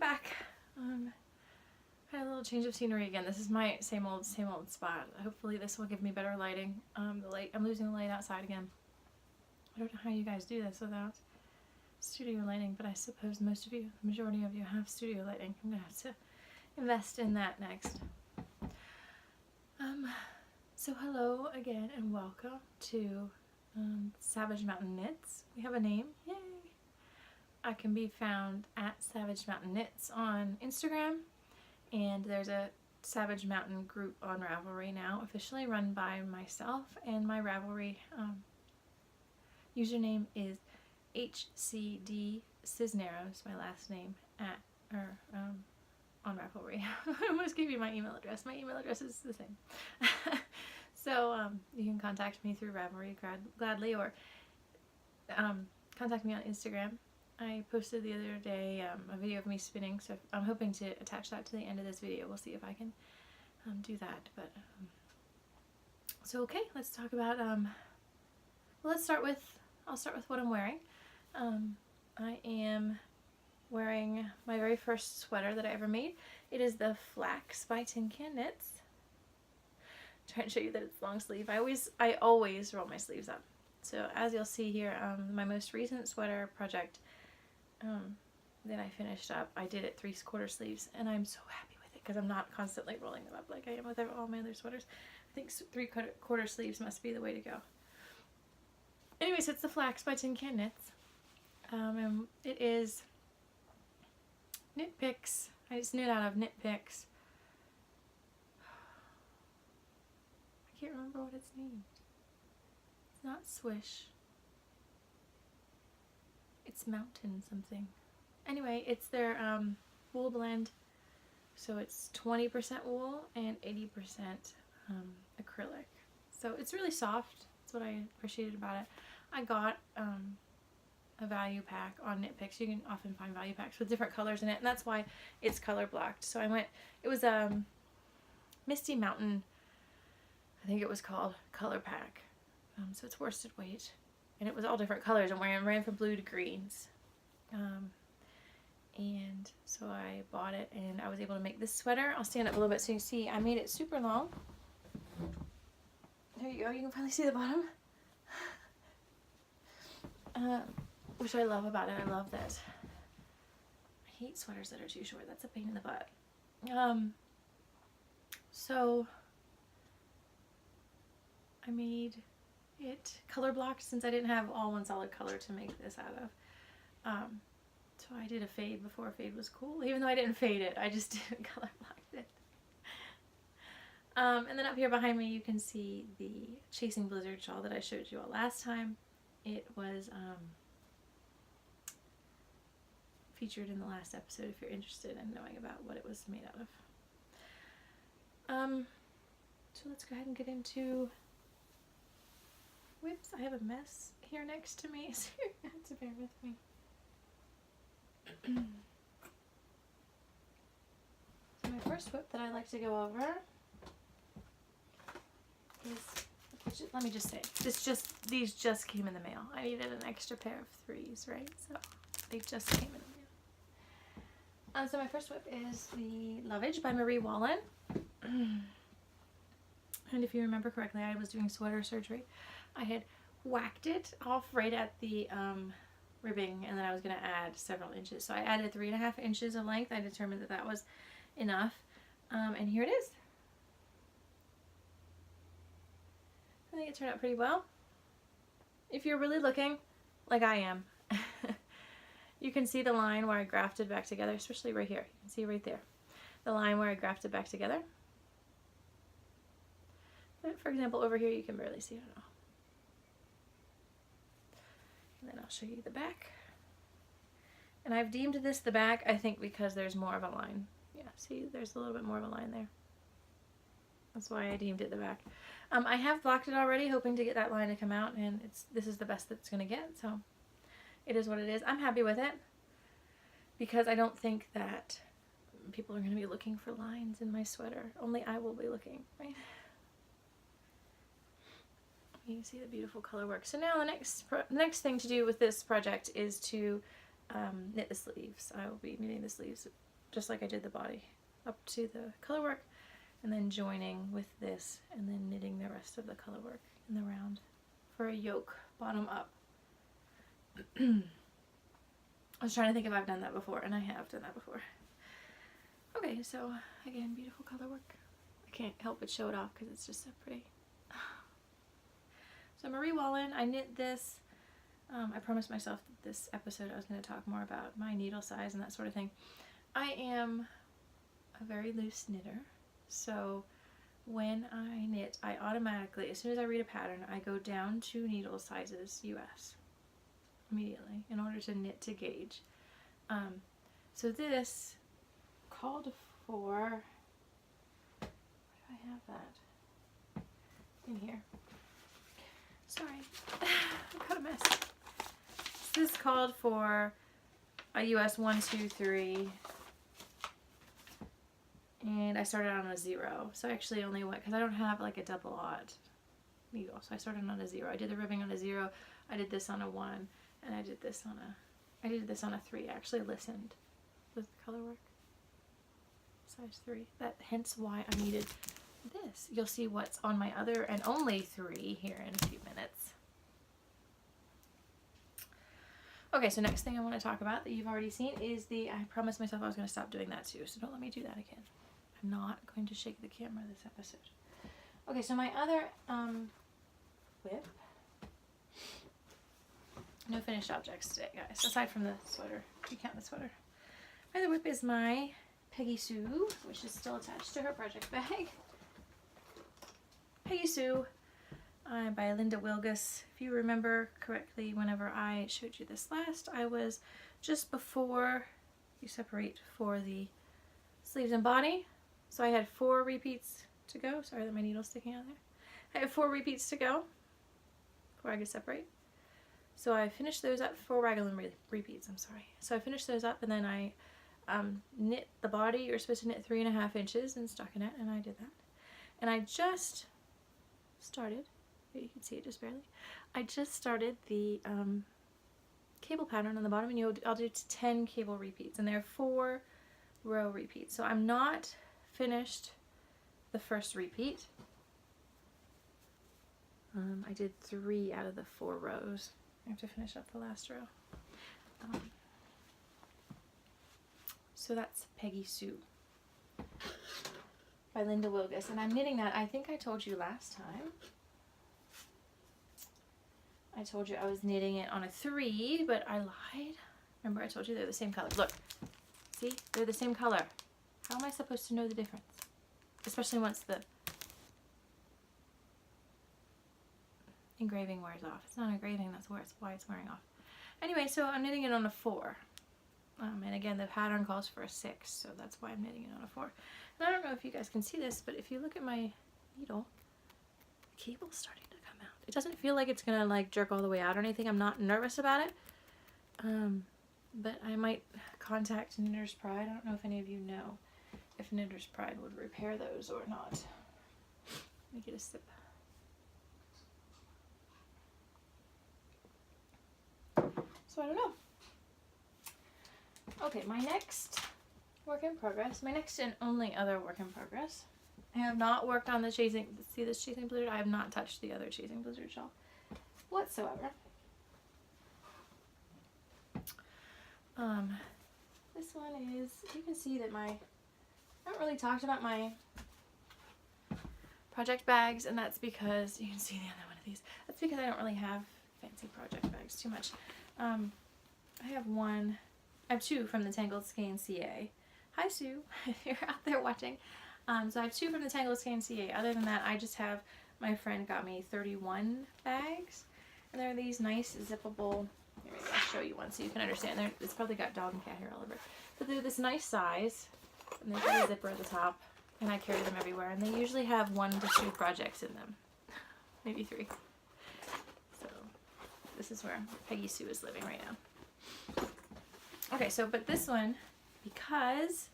back. Had a little change of scenery again. This is my same old spot. Hopefully this will give me better lighting. I'm losing the light outside again. I don't know how you guys do this without studio lighting, but I suppose most of you, the majority of you, have studio lighting. I'm gonna have to invest in that next. So hello again and welcome to Savage Mountain Knits. We have a name. Yay! I can be found at Savage Mountain Knits on Instagram, and there's a Savage Mountain group on Ravelry now, officially run by myself, and my Ravelry username is HCD Cisneros, my last name, on Ravelry. I almost gave you my email address. My email address is the same. So you can contact me through Ravelry gladly, or contact me on Instagram. I posted the other day a video of me spinning, so I'm hoping to attach that to the end of this video. We'll see if I can do that. But so okay, let's talk about. Well, I'll start with what I'm wearing. I am wearing my very first sweater that I ever made. It is the Flax by Tin Can Knits. Trying to show you that it's long sleeve. I always roll my sleeves up. So as you'll see here, my most recent sweater project that I finished up, I did it 3/4 sleeves, and I'm so happy with it because I'm not constantly rolling them up like I am with all my other sweaters. I think 3/4 sleeves must be the way to go. Anyways, it's the Flax by Tin Can Knits. And it is knit picks. I just knit out of knit picks. I can't remember what it's named. It's not Swish. It's Mountain something. Anyway, it's their wool blend. So it's 20% wool and 80% acrylic. So it's really soft. That's what I appreciated about it. I got a value pack on Knit Picks. You can often find value packs with different colors in it, and that's why it's color blocked. So it was a Misty Mountain, I think it was called, color pack. So it's worsted weight, and it was all different colors. I'm ran from blue to greens. And so I bought it, and I was able to make this sweater. I'll stand up a little bit so you can see. I made it super long. There you go. You can finally see the bottom. Which I love about it. I love that. I hate sweaters that are too short. That's a pain in the butt. So I made it color blocked since I didn't have all one solid color to make this out of. So I did a fade before fade was cool. Even though I didn't fade it, I just didn't color blocked it. And then up here behind me you can see the Chasing Blizzard shawl that I showed you all last time. It was featured in the last episode if you're interested in knowing about what it was made out of. So let's go ahead and get into, whoops, I have a mess here next to me, so you're going to have to bear with me. So my first whip that I like to go over is, let me just say, these just came in the mail. I needed an extra pair of 3s, right? So they just came in the mail. So my first whip is the Lovage by Marie Wallen. And if you remember correctly, I was doing sweater surgery. I had whacked it off right at the ribbing, and then I was going to add several inches. So I added 3.5 inches of length. I determined that that was enough. And here it is. I think it turned out pretty well. If you're really looking, like I am, you can see the line where I grafted back together, especially right here. You can see right there. The line where I grafted back together. But for example, over here you can barely see it at all. And then I'll show you the back. And I've deemed this the back, I think, because there's more of a line. Yeah, see, there's a little bit more of a line there. That's why I deemed it the back. I have blocked it already, hoping to get that line to come out, and this is the best that it's going to get, so it is what it is. I'm happy with it, because I don't think that people are going to be looking for lines in my sweater. Only I will be looking, right? You can see the beautiful color work. So now the next thing to do with this project is to knit the sleeves. I will be knitting the sleeves just like I did the body, up to the color work, and then joining with this, and then knitting the rest of the color work in the round for a yoke bottom up. I was trying to think if I've done that before, and I have done that before. Okay, so again, beautiful color work. I can't help but show it off because it's just so pretty. So Marie Wallen, I knit this. I promised myself that this episode I was going to talk more about my needle size and that sort of thing. I am a very loose knitter, so when I knit, I automatically, as soon as I read a pattern, I go down 2 needle sizes US immediately in order to knit to gauge. So this called for, where do I have that? In here. Sorry, I've got a mess. So this called for a US 1, 2, 3, and I started on a 0. So I actually only went, because I don't have like a double aught needle, so I started on a 0. I did the ribbing on a 0, I did this on a 1, and I did this on a 3. I actually listened with the color work. Size 3. That hence why I needed this. You'll see what's on my other and only 3 here in a few minutes. Okay, so next thing I want to talk about that you've already seen is I promised myself I was going to stop doing that too, so don't let me do that again. I'm not going to shake the camera this episode. Okay, so my other whip. No finished objects today, guys, aside from the sweater. You count the sweater. My other whip is my Peggy Sue, which is still attached to her project bag. Peggy Sue by Linda Wilgus. If you remember correctly, whenever I showed you this last, I was just before you separate for the sleeves and body. So I had 4 repeats to go. Sorry that my needle's sticking out there. I had 4 repeats to go before I could separate. So I finished those up, 4 raglan repeats, I'm sorry. So I finished those up, and then I knit the body. You're supposed to knit 3.5 inches in stockinette, and I did that. And I just started, you can see it just barely, I just started the cable pattern on the bottom, and I'll do 10 cable repeats, and they're 4 row repeats. So I'm not finished the first repeat. I did 3 out of the 4 rows. I have to finish up the last row. So that's Peggy Sue by Linda Wilgus, and I'm knitting that. I think I told you last time. I told you I was knitting it on a 3, but I lied. Remember I told you they're the same color. Look, see, they're the same color. How am I supposed to know the difference? Especially once the engraving wears off. It's not engraving, that's why it's wearing off. Anyway, so I'm knitting it on a 4. And again, the pattern calls for a 6, so that's why I'm knitting it on a 4. And I don't know if you guys can see this, but if you look at my needle, the cable's starting to come out. It doesn't feel like it's gonna like jerk all the way out or anything. I'm not nervous about it. But I might contact Knitter's Pride. I don't know if any of you know if Knitter's Pride would repair those or not. Let me get a sip. So I don't know. Okay, my next work in progress, my next and only other work in progress. I have not worked on the chasing, see this chasing blizzard? I have not touched the other chasing blizzard shawl whatsoever. This one is, you can see that I haven't really talked about my project bags, and that's because, you can see the other one of these, that's because I don't really have fancy project bags too much. I have 2 from the Tangled Skein CA. Hi Sue, if you're out there watching. So I have 2 from the Tangled Skein CA. Other than that, I just have, my friend got me 31 bags. And they're these nice zippable, here we go, I'll show you one so you can understand. It's probably got dog and cat hair all over it. But they're this nice size, and they've got a zipper at the top, and I carry them everywhere. And they usually have 1 to 2 projects in them, maybe 3. So this is where Peggy Sue is living right now. Okay, so, but this one, because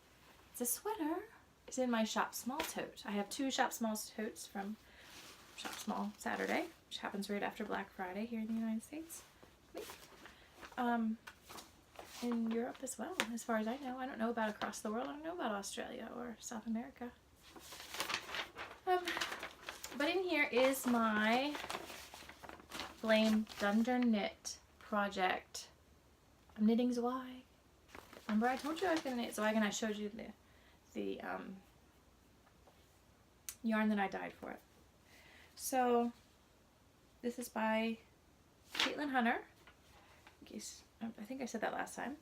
it's a sweater, is in my Shop Small tote. I have 2 Shop Small totes from Shop Small Saturday, which happens right after Black Friday here in the United States. And in Europe as well, as far as I know. I don't know about across the world. I don't know about Australia or South America. But in here is my Flame Thunder Knit project. I'm knitting Zweig. Remember I told you I was going to knit Zweig, and I showed you the yarn that I dyed for it. So this is by Caitlin Hunter. In case, I think I said that last time.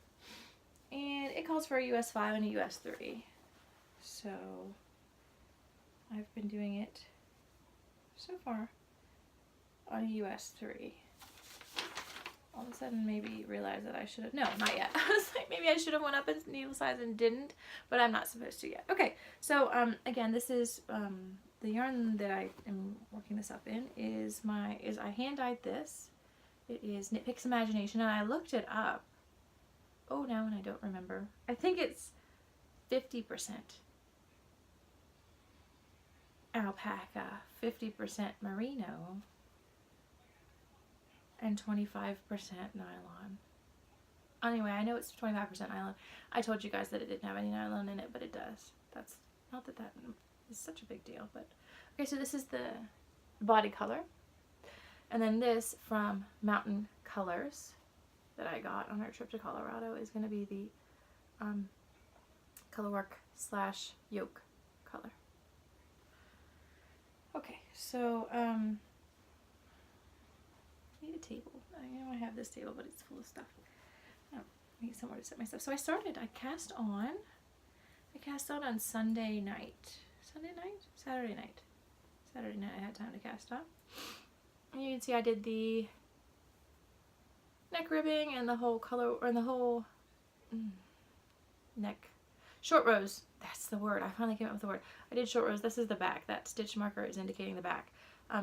And it calls for a US 5 and a US 3. So I've been doing it so far on a US 3. All of a sudden maybe realized that I should have, no, not yet. I was like, maybe I should have went up in needle size and didn't, but I'm not supposed to yet. Okay, so again, this is the yarn that I am working this up in is I hand dyed this. It is Knit Picks Imagination, and I looked it up. Oh, now and I don't remember. I think it's 50% alpaca, 50% merino, and 25% nylon. Anyway, I know it's 25% nylon. I told you guys that it didn't have any nylon in it, but it does. That's not that is such a big deal, but okay. So this is the body color, and then this from Mountain Colors that I got on our trip to Colorado is going to be the colorwork / yoke color. Okay, so I need a table. I know I have this table, but it's full of stuff. Oh, I need somewhere to set my stuff. So I cast on Sunday night. Saturday night I had time to cast on. And you can see I did the neck ribbing and the whole color, or the whole neck. Short rows. That's the word. I finally came up with the word. I did short rows. This is the back. That stitch marker is indicating the back.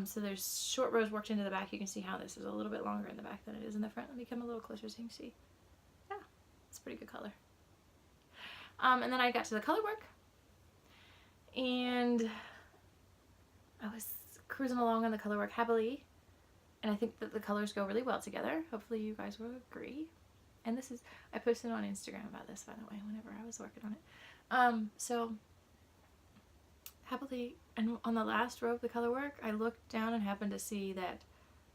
So there's short rows worked into the back. You can see how this is a little bit longer in the back than it is in the front. Let me come a little closer so you can see. Yeah, it's a pretty good color. And then I got to the color work, and I was cruising along on the color work happily, and I think that the colors go really well together. Hopefully you guys will agree. And this is, I posted on Instagram about this, by the way, whenever I was working on it. So happily, and on the last row of the color work, I looked down and happened to see that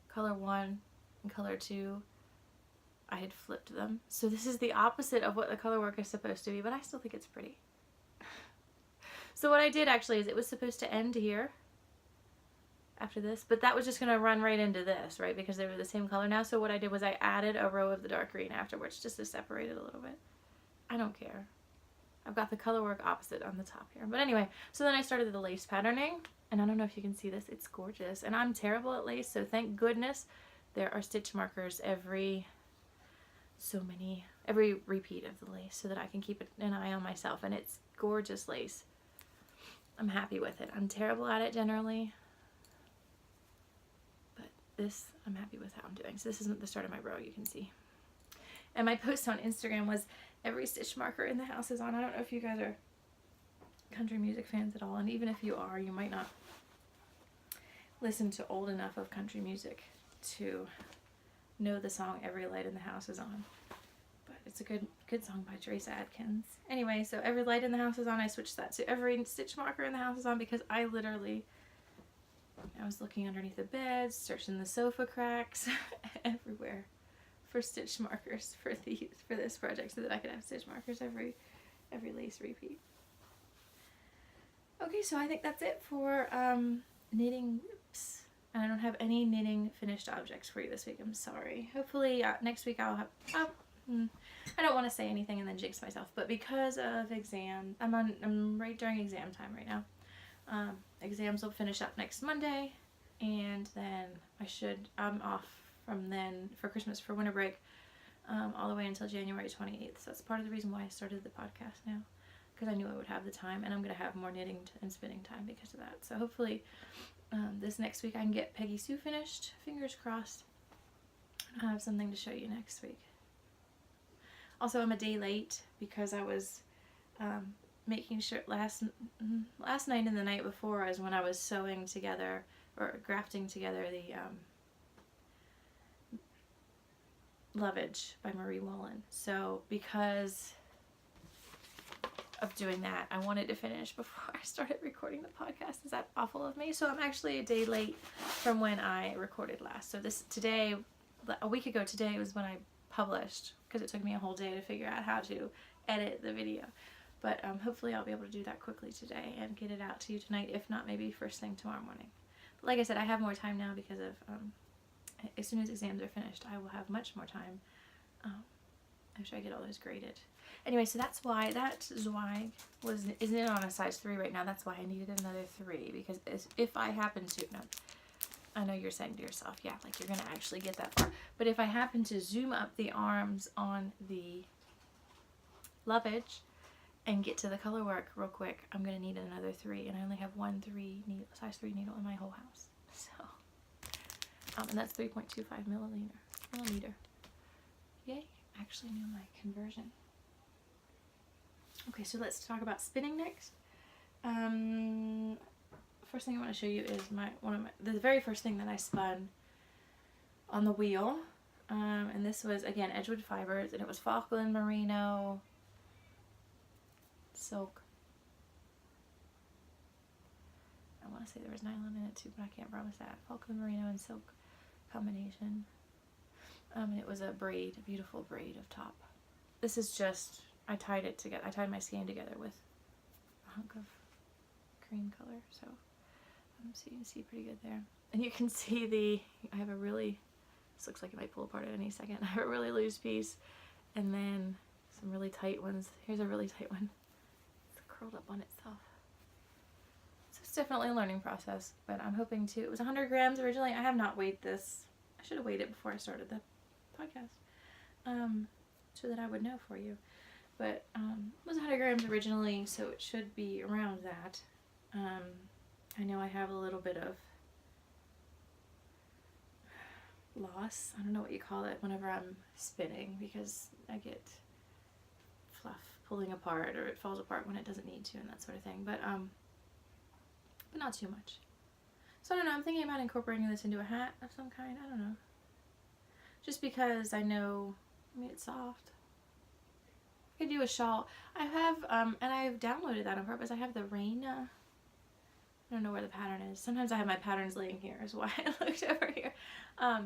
color 1 and color 2, I had flipped them. So this is the opposite of what the color work is supposed to be, but I still think it's pretty. So what I did actually is it was supposed to end here after this, but that was just going to run right into this, right, because they were the same color now. So what I did was I added a row of the dark green afterwards just to separate it a little bit. I don't care. I've got the color work opposite on the top here. But anyway, so then I started the lace patterning, and I don't know if you can see this. It's gorgeous, and I'm terrible at lace, so thank goodness there are stitch markers every repeat of the lace so that I can keep an eye on myself, and it's gorgeous lace. I'm happy with it. I'm terrible at it generally, but this, I'm happy with how I'm doing. So this isn't the start of my row, you can see. And my post on Instagram was every stitch marker in the house is on. I don't know if you guys are country music fans at all, and even if you are, you might not listen to old enough of country music to know the song Every Light in the House is On. But it's a good song by Trace Adkins. Anyway, so Every Light in the House is On, I switched that to every stitch marker in the house is on, because I was looking underneath the bed, searching the sofa cracks, everywhere for stitch markers for this project so that I could have stitch markers every lace repeat. Okay, so I think that's it for knitting. Oops. And I don't have any knitting finished objects for you this week. I'm sorry. Hopefully next week I'll have... I don't want to say anything and then jinx myself, but because of exam, I'm right during exam time right now. Exams will finish up next Monday, and then I'm off from then for Christmas, for winter break, all the way until January 28th. So that's part of the reason why I started the podcast now, because I knew I would have the time, and I'm going to have more knitting and spinning time because of that. So hopefully this next week I can get Peggy Sue finished. Fingers crossed. I'll have something to show you next week. Also, I'm a day late because I was making sure last night and the night before is when I was sewing together or grafting together Lovage by Marie Wallin. So because of doing that, I wanted to finish before I started recording the podcast. Is that awful of me? So I'm actually a day late from when I recorded last. So today, a week ago today was when I published, because it took me a whole day to figure out how to edit the video. But hopefully I'll be able to do that quickly today and get it out to you tonight, if not maybe first thing tomorrow morning. But like I said, I have more time now because of as soon as exams are finished, I will have much more time after I get all those graded. Anyway, so that's why that Zweig isn't on a size 3 right now. That's why I needed another 3, because if I happen to, no, I know you're saying to yourself, yeah, like you're going to actually get that far. But if I happen to zoom up the arms on the Lovage and get to the color work real quick, I'm going to need another 3. And I only have one size 3 needle in my whole house. So, and that's 3.25 millimeter. Yay, I actually knew my conversion. Okay, so let's talk about spinning next. First thing I want to show you is the very first thing that I spun on the wheel. And this was, again, Edgewood fibers, and it was Falkland merino silk. I want to say there was nylon in it too, but I can't promise that. Falkland merino and silk combination. And it was a braid, a beautiful braid of top. This is just, I tied it together. I tied my skein together with a hunk of cream color, so you can see pretty good there. And you can see I have a really, this looks like it might pull apart at any second. I have a really loose piece, and then some really tight ones. Here's a really tight one. It's curled up on itself. So it's definitely a learning process, but I'm hoping to. It was 100 grams originally. I have not weighed this. I should have weighed it before I started the podcast, so that I would know for you. But it was 100 grams originally, so it should be around that. I know I have a little bit of loss. I don't know what you call it whenever I'm spinning, because I get fluff pulling apart, or it falls apart when it doesn't need to, and that sort of thing. But not too much. So I don't know. I'm thinking about incorporating this into a hat of some kind. I don't know. Just because I know, I mean, it's soft. I could do a shawl. I have, and I've downloaded that on purpose. I have the Rain. I don't know where the pattern is. Sometimes I have my patterns laying here, is why I looked over here. I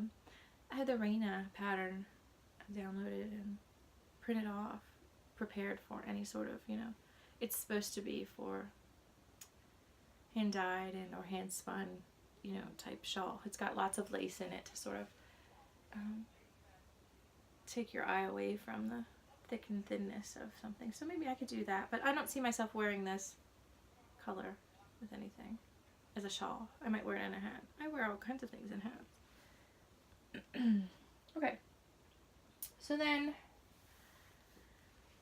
have the Raina pattern downloaded and printed off, prepared for any sort of, it's supposed to be for hand dyed or hand spun, type shawl. It's got lots of lace in it to sort of take your eye away from the thick and thinness of something. So maybe I could do that, but I don't see myself wearing this color with anything as a shawl. I might wear it in a hat. I wear all kinds of things in hats. Okay, so then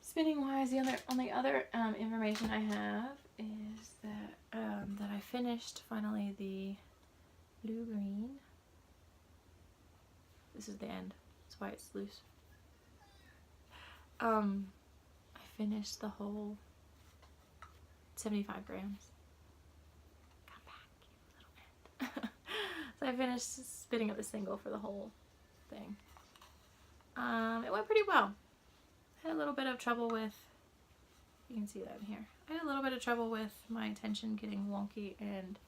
spinning wise, the only other information I have is that I finished finally the blue green. This is the end. That's why it's loose. I finished the whole 75 grams. Come back, little bit. So I finished spinning up the single for the whole thing. It went pretty well. I had a little bit of trouble with, you can see that in here. I had a little bit of trouble with my tension getting wonky, and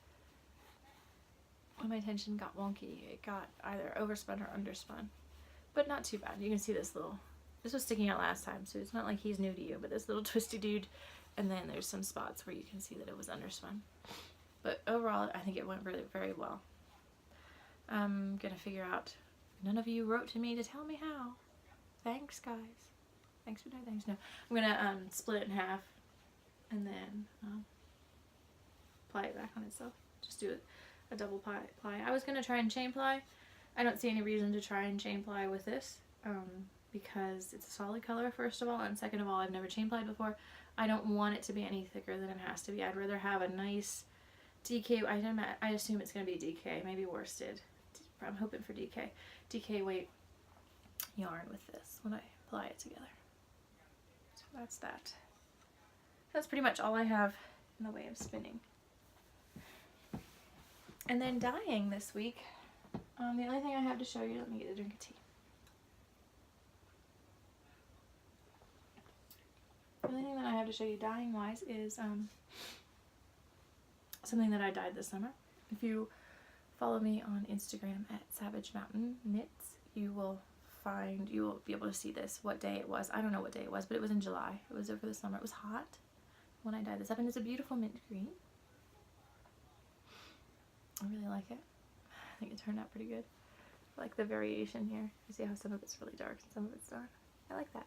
when my tension got wonky, it got either overspun or underspun. But not too bad. You can see this was sticking out last time, so it's not like he's new to you, but this little twisty dude, and then there's some spots where you can see that it was underspun. But overall, I think it went really very well. I'm gonna figure out, none of you wrote to me to tell me how. Thanks, guys. Thanks for doing things. No, I'm gonna split it in half, and then ply it back on itself. Just do a double ply. I was gonna try and chain ply. I don't see any reason to try and chain ply with this, because it's a solid color, first of all, and second of all, I've never chain plied before. I don't want it to be any thicker than it has to be. I'd rather have a nice DK. I assume it's gonna be DK, maybe worsted. I'm hoping for DK weight yarn with this when I ply it together. So that's that. That's pretty much all I have in the way of spinning. And then dyeing this week. The only thing I have to show you, let me get a drink of tea. The only thing that I have to show you dyeing wise is something that I dyed this summer. If you follow me on Instagram at Savage Mountain Knits, you will be able to see this, what day it was. I don't know what day it was, but it was in July. It was over the summer. It was hot when I dyed this up, and it's a beautiful mint green. I really like it. I think it turned out pretty good. I like the variation here. You see how some of it's really dark and some of it's not. I like that.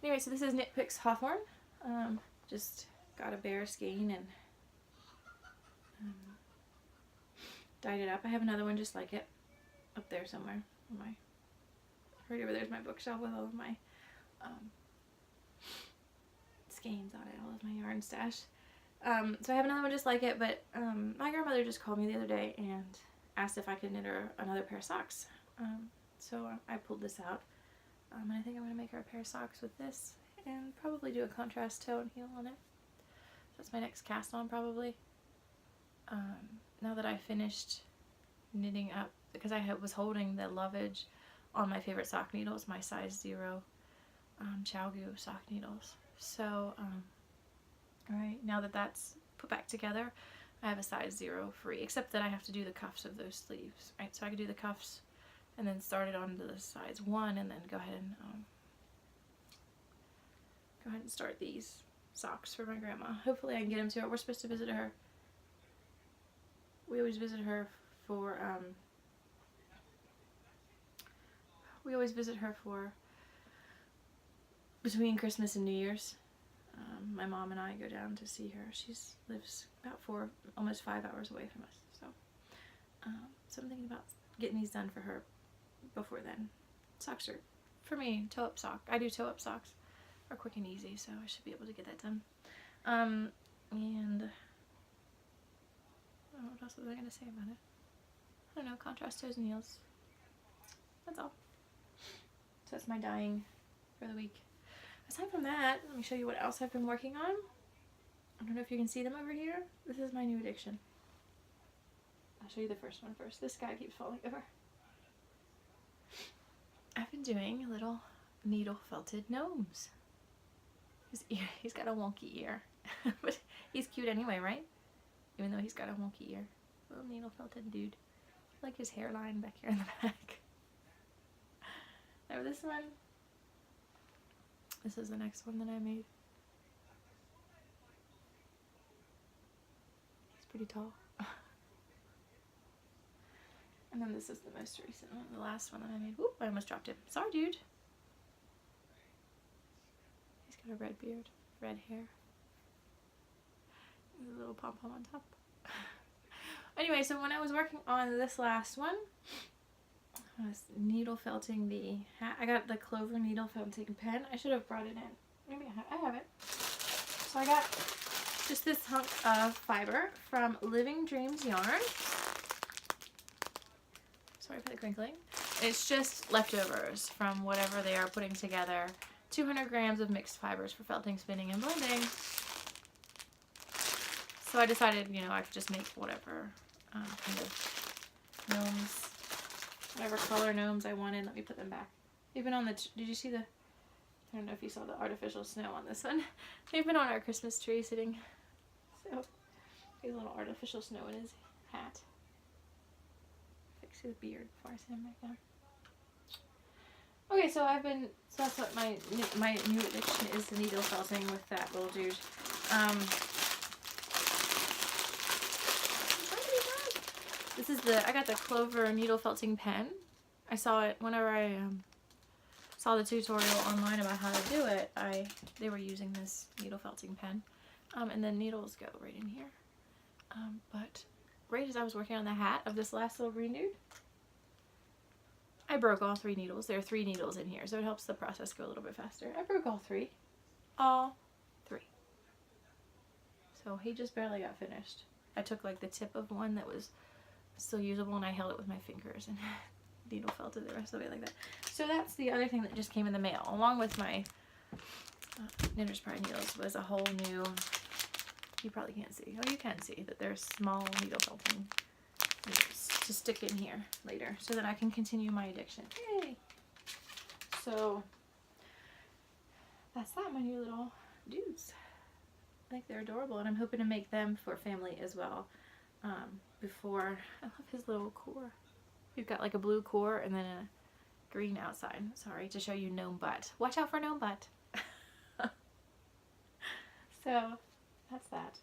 Anyway, so this is Knit Picks Hawthorne. Just got a bare skein and dyed it up. I have another one just like it up there somewhere. Right over there's my bookshelf with all of my skeins on it, all of my yarn stash. So I have another one just like it, but my grandmother just called me the other day and asked if I could knit her another pair of socks. So I pulled this out, and I think I'm going to make her a pair of socks with this and probably do a contrast toe and heel on it. That's my next cast on probably. Now that I finished knitting up, because I was holding the lovage on my favorite sock needles, my size 0 Chowgu sock needles. So alright, now that that's put back together, I have a size 0 free, except that I have to do the cuffs of those sleeves, right? So I could do the cuffs and then start it on the size 1 and then go ahead and start these socks for my grandma. Hopefully I can get them to her. We're supposed to visit her. We always visit her for between Christmas and New Year's. My mom and I go down to see her. She lives about 4, almost 5 hours away from us. So, so I'm thinking about getting these done for her before then. Socks are, for me, toe-up sock. I do toe-up socks. Are quick and easy, so I should be able to get that done. And what else was I going to say about it? I don't know, contrast toes and heels. That's all. So that's my dyeing for the week. Aside from that, let me show you what else I've been working on. I don't know if you can see them over here. This is my new addiction. I'll show you the first one first. This guy keeps falling over. I've been doing little needle felted gnomes. He's got a wonky ear. But he's cute anyway, right? Even though he's got a wonky ear. Little needle felted dude. I like his hairline back here in the back. Now this one. This is the next one that I made. He's pretty tall. And then this is the most recent one, the last one that I made. Whoop, I almost dropped him. Sorry, dude. He's got a red beard, red hair. There's a little pom-pom on top. Anyway, so when I was working on this last one, I was needle felting the hat. I got the Clover needle felting pen. I should have brought it in. Maybe I have it. So I got just this hunk of fiber from Living Dreams Yarn. Sorry for the crinkling. It's just leftovers from whatever they are putting together. 200 grams of mixed fibers for felting, spinning, and blending. So I decided, you know, I could just make whatever kind of gnomes, whatever color gnomes I wanted. Let me put them back. Even on the, did you see the, I don't know if you saw the artificial snow on this one. They've been on our Christmas tree sitting. So, a little artificial snow in his hat. Fix his beard before I see him right now. Okay, so so that's what my new addiction is, the needle felting with that little dude. I got the Clover needle felting pen. I saw it whenever I saw the tutorial online about how to do it. They were using this needle felting pen, and the needles go right in here. But right as I was working on the hat of this last little green dude, I broke all 3 needles. There are 3 needles in here, so it helps the process go a little bit faster. I broke all 3. All 3. So he just barely got finished. I took like the tip of one that was still usable and I held it with my fingers and needle felted the rest of it like that. So that's the other thing that just came in the mail, along with my Knitter's Pride needles, was a whole new, you probably can't see, oh you can see that there's small needle felting needles to stick in here later so that I can continue my addiction. Yay! So that's that, my new little dudes. I think they're adorable, and I'm hoping to make them for family as well. Before, I love his little core. You've got like a blue core and then a green outside. Sorry, to show you gnome butt. Watch out for gnome butt. So, that's that.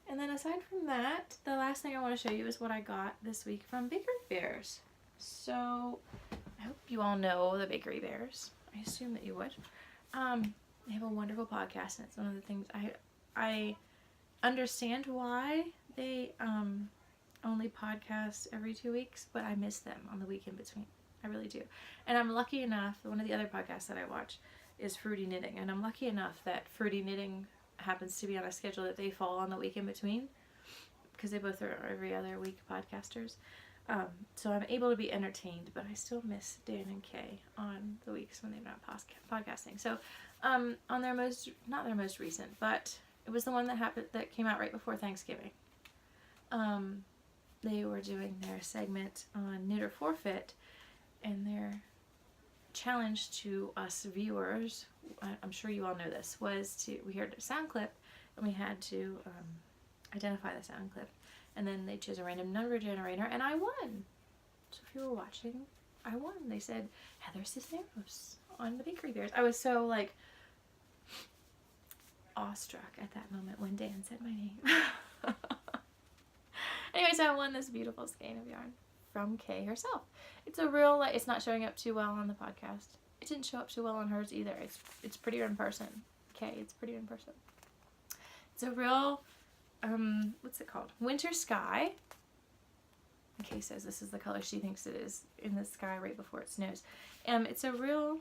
And then aside from that, the last thing I want to show you is what I got this week from Bakery Bears. So, I hope you all know the Bakery Bears. I assume that you would. They have a wonderful podcast, and it's one of the things I understand why they only podcast every 2 weeks, but I miss them on the week in between. I really do. And I'm lucky enough, one of the other podcasts that I watch is Fruity Knitting, and I'm lucky enough that Fruity Knitting happens to be on a schedule that they fall on the week in between, because they both are every other week podcasters. So I'm able to be entertained, but I still miss Dan and Kay on the weeks when they're not podcasting. So on their not their most recent, but it was the one that came out right before Thanksgiving. They were doing their segment on Knit or Forfeit, and their challenge to us viewers, I'm sure you all know this, was we heard a sound clip, and we had to identify the sound clip, and then they chose a random number generator, and I won. So if you were watching, I won. They said Heather Cisneros on the Bakery Bears. I was so like awestruck at that moment when Dan said my name. Anyway, so I won this beautiful skein of yarn from Kay herself. It's a real, it's not showing up too well on the podcast. It didn't show up too well on hers either. It's prettier in person. Kay, it's prettier in person. It's a real, what's it called? Winter Sky. And Kay says this is the color she thinks it is in the sky right before it snows. It's a real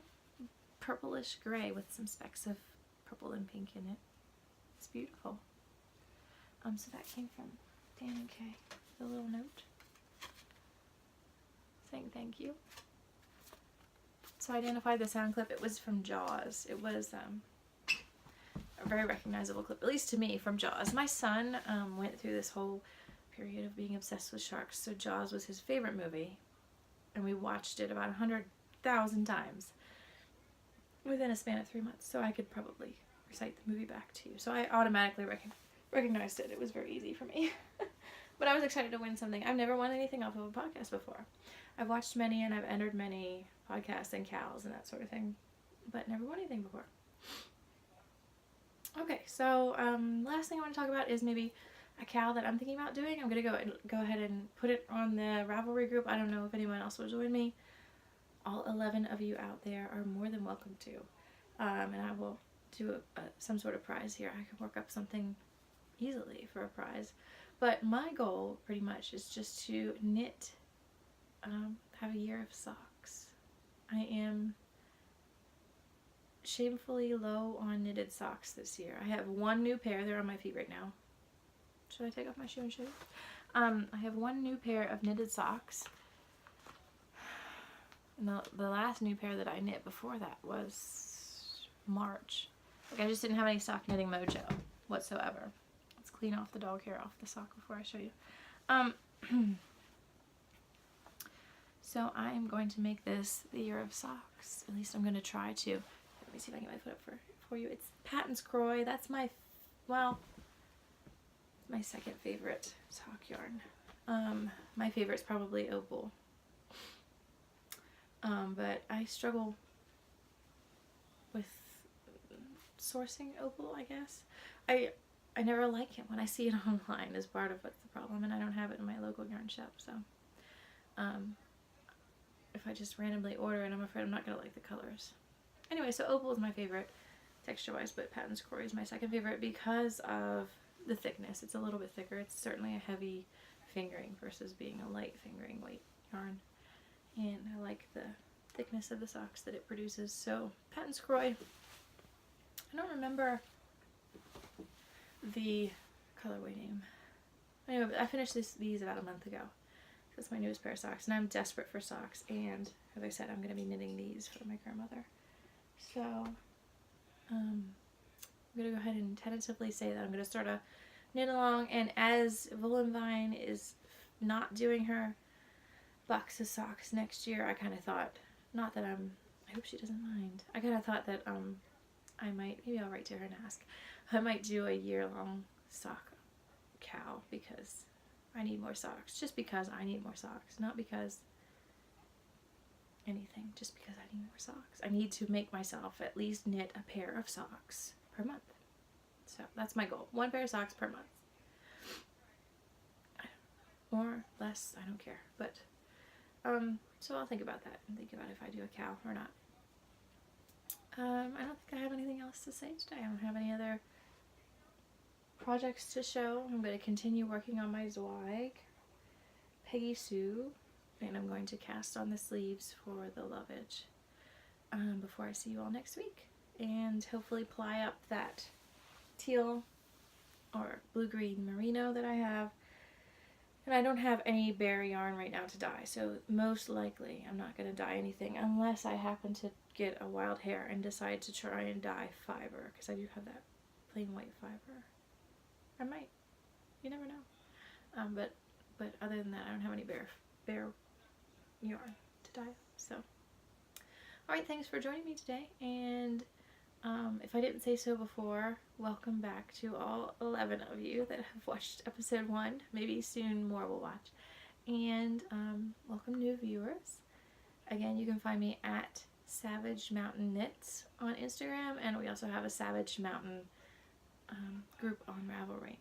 purplish gray with some specks of purple and pink in it. It's beautiful. So that came from Dan and Kay. The little note saying thank you. So I identified the sound clip. It was from Jaws. It was a very recognizable clip, at least to me, from Jaws. My son went through this whole period of being obsessed with sharks, so Jaws was his favorite movie, and we watched it about 100,000 times within a span of 3 months, so I could probably recite the movie back to you. So I automatically recognized it. It was very easy for me. But I was excited to win something. I've never won anything off of a podcast before. I've watched many and I've entered many podcasts and cows and that sort of thing, but never won anything before. Okay, so last thing I want to talk about is maybe a cow that I'm thinking about doing. I'm going to go ahead and put it on the Ravelry group. I don't know if anyone else will join me. All 11 of you out there are more than welcome to. And I will do some sort of prize here. I can work up something easily for a prize. But my goal, pretty much, is just to knit, have a year of socks. I am shamefully low on knitted socks this year. I have one new pair. They're on my feet right now. Should I take off my shoe and show you? I have one new pair of knitted socks. And the last new pair that I knit before that was March. Like, I just didn't have any sock knitting mojo whatsoever. Clean off the dog hair off the sock before I show you. So I am going to make this the year of socks. At least I'm going to try to. Let me see if I can get my foot up for you. It's Patton's Croy. That's my second favorite sock yarn. My favorite's probably Opal. But I struggle with sourcing Opal, I guess. I never like it when I see it online is part of what's the problem, and I don't have it in my local yarn shop, so if I just randomly order it, I'm afraid I'm not going to like the colors. Anyway, so Opal is my favorite texture-wise, but Patton's Croy is my second favorite because of the thickness. It's a little bit thicker. It's certainly a heavy fingering versus being a light fingering weight yarn, and I like the thickness of the socks that it produces. So Patton's Croy, I don't remember the colorway name. Anyway, but I finished these about a month ago. That's my newest pair of socks, and I'm desperate for socks, and as I said, I'm going to be knitting these for my grandmother. So I'm going to go ahead and tentatively say that I'm going to start a knit along, and as Vine is not doing her box of socks next year, I kind of thought, not that I I hope she doesn't mind. I kind of thought that I might, maybe I'll write to her and ask. I might do a year-long sock cow because I need more socks. Just because I need more socks. Not because anything. Just because I need more socks. I need to make myself at least knit a pair of socks per month. So that's my goal. 1 pair of socks per month. More, less, I don't care. But, so I'll think about that and think about if I do a cow or not. I don't think I have anything else to say today. I don't have any other projects to show. I'm going to continue working on my Zweig, Peggy Sue, and I'm going to cast on the sleeves for the lovage before I see you all next week. And hopefully ply up that teal or blue-green merino that I have. And I don't have any bare yarn right now to dye, so most likely I'm not going to dye anything unless I happen to get a wild hair and decide to try and dye fiber, because I do have that plain white fiber. I might. You never know. But other than that, I don't have any bare yarn to dye. So, alright, thanks for joining me today, and if I didn't say so before, welcome back to all 11 of you that have watched episode 1. Maybe soon more will watch. And welcome new viewers. Again, you can find me at Savage Mountain Knits on Instagram, and we also have a Savage Mountain group on Ravelry.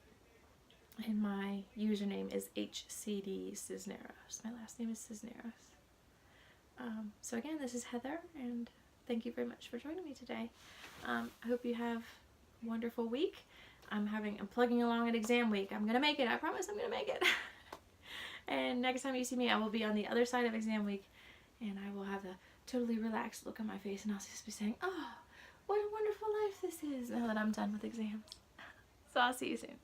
And my username is HCD Cisneros. My last name is Cisneros. So again, this is Heather, and thank you very much for joining me today. I hope you have a wonderful week. I'm plugging along at exam week. I'm gonna make it. I promise I'm gonna make it. And next time you see me, I will be on the other side of exam week, and I will have a totally relaxed look on my face, and I'll just be saying, "Oh, what a wonderful life this is," now that I'm done with exams. So I'll see you soon.